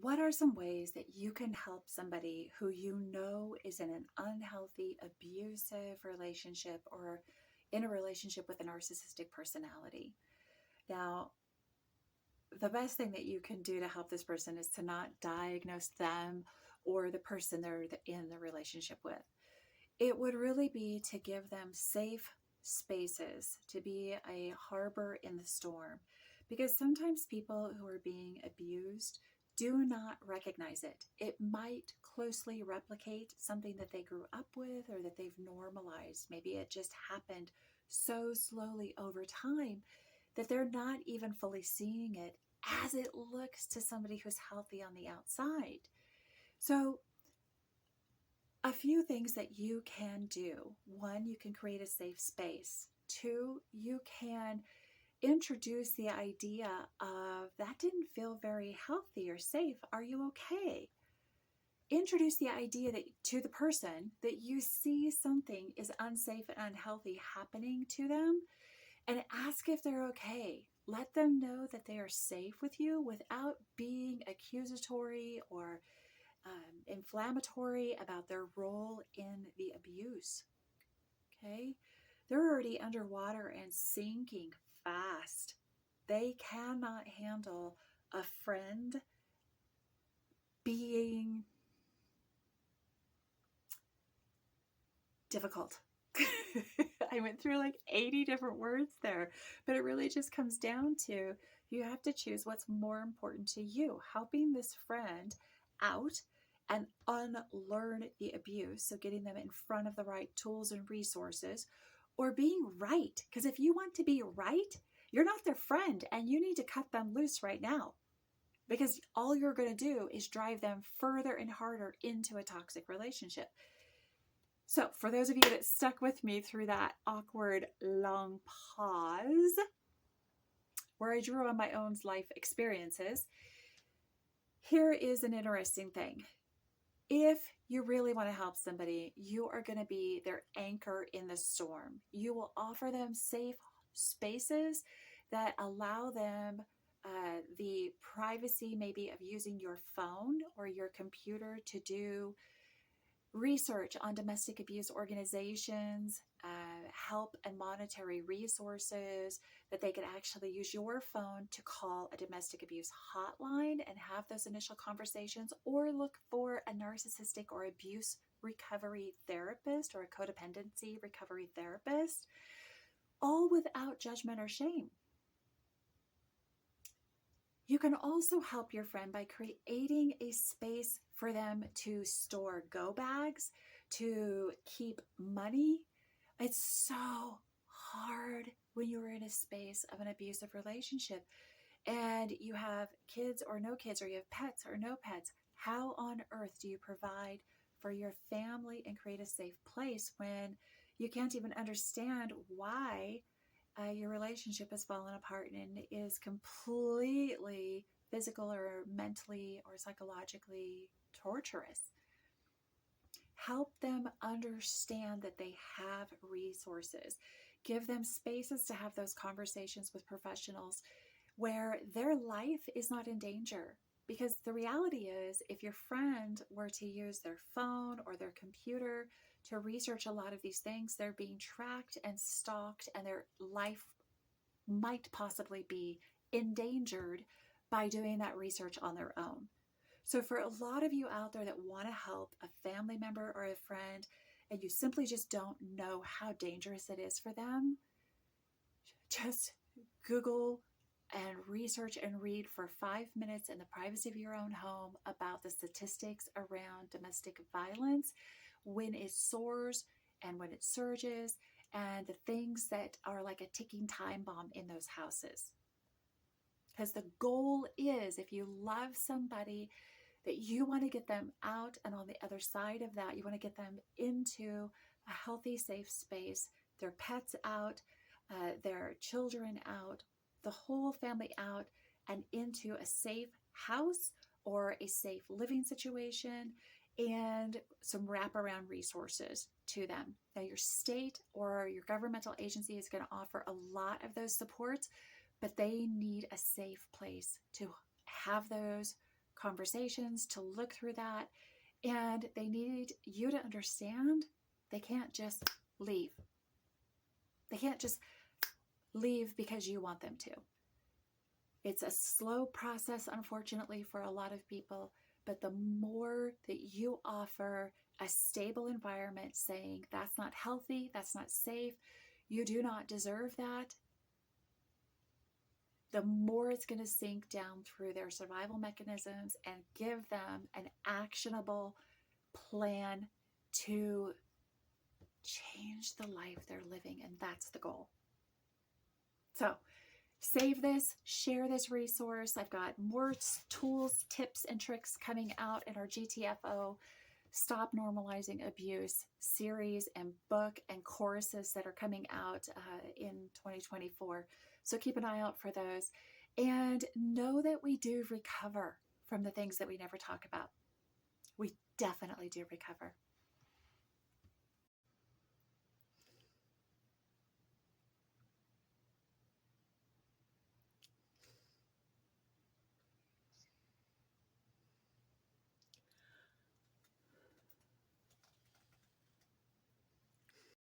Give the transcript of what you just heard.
what are some ways that you can help somebody who you know is in an unhealthy, abusive relationship or in a relationship with a narcissistic personality? Now, the best thing that you can do to help this person is to not diagnose them or the person they're in the relationship with. It would really be to give them safe spaces, to be a harbor in the storm. Because sometimes people who are being abused do not recognize it. It might closely replicate something that they grew up with or that they've normalized. Maybe it just happened so slowly over time that they're not even fully seeing it as it looks to somebody who's healthy on the outside. So, a few things that you can do. One, you can create a safe space. Two, you can introduce the idea of that didn't feel very healthy or safe. Are you okay? Introduce the idea that to the person that you see something is unsafe and unhealthy happening to them, and ask if they're okay. Let them know that they are safe with you without being accusatory or inflammatory about their role in the abuse. Okay? They're already underwater and sinking fast. They cannot handle a friend being difficult. I went through like 80 different words there, but it really just comes down to you have to choose what's more important to you. Helping this friend out and unlearn the abuse, so getting them in front of the right tools and resources, or being right. Because if you want to be right, you're not their friend and you need to cut them loose right now. Because all you're going to do is drive them further and harder into a toxic relationship. So for those of you that stuck with me through that awkward long pause where I drew on my own life experiences, here is an interesting thing. If you really want to help somebody, you are going to be their anchor in the storm. You will offer them safe spaces that allow them the privacy maybe of using your phone or your computer to do research on domestic abuse organizations, help and monetary resources, that they could actually use your phone to call a domestic abuse hotline and have those initial conversations, or look for a narcissistic or abuse recovery therapist or a codependency recovery therapist, all without judgment or shame. You can also help your friend by creating a space for them to store go bags, to keep money. It's so hard when you're in a space of an abusive relationship and you have kids or no kids, or you have pets or no pets. How on earth do you provide for your family and create a safe place when you can't even understand why your relationship has fallen apart and is completely physical or mentally or psychologically torturous? Help them understand that they have resources. Give them spaces to have those conversations with professionals where their life is not in danger. Because the reality is, if your friend were to use their phone or their computer to research a lot of these things, they're being tracked and stalked, and their life might possibly be endangered by doing that research on their own. So for a lot of you out there that want to help a family member or a friend, and you simply just don't know how dangerous it is for them, just Google and research and read for 5 minutes in the privacy of your own home about the statistics around domestic violence, when it soars and when it surges, and the things that are like a ticking time bomb in those houses. Because the goal is, if you love somebody, that you want to get them out, and on the other side of that, you want to get them into a healthy, safe space, their pets out, their children out, the whole family out, and into a safe house or a safe living situation, and some wraparound resources to them. Now, your state or your governmental agency is going to offer a lot of those supports, but they need a safe place to have those conversations to look through that. And they need you to understand they can't just leave. They can't just leave because you want them to. It's a slow process, unfortunately, for a lot of people. But the more that you offer a stable environment saying that's not healthy, that's not safe, you do not deserve that, the more it's going to sink down through their survival mechanisms and give them an actionable plan to change the life they're living. And that's the goal. So save this, share this resource. I've got more tools, tips, and tricks coming out in our GTFO Stop Normalizing Abuse series and book and courses that are coming out in 2024. So keep an eye out for those. And know that we do recover from the things that we never talk about. We definitely do recover.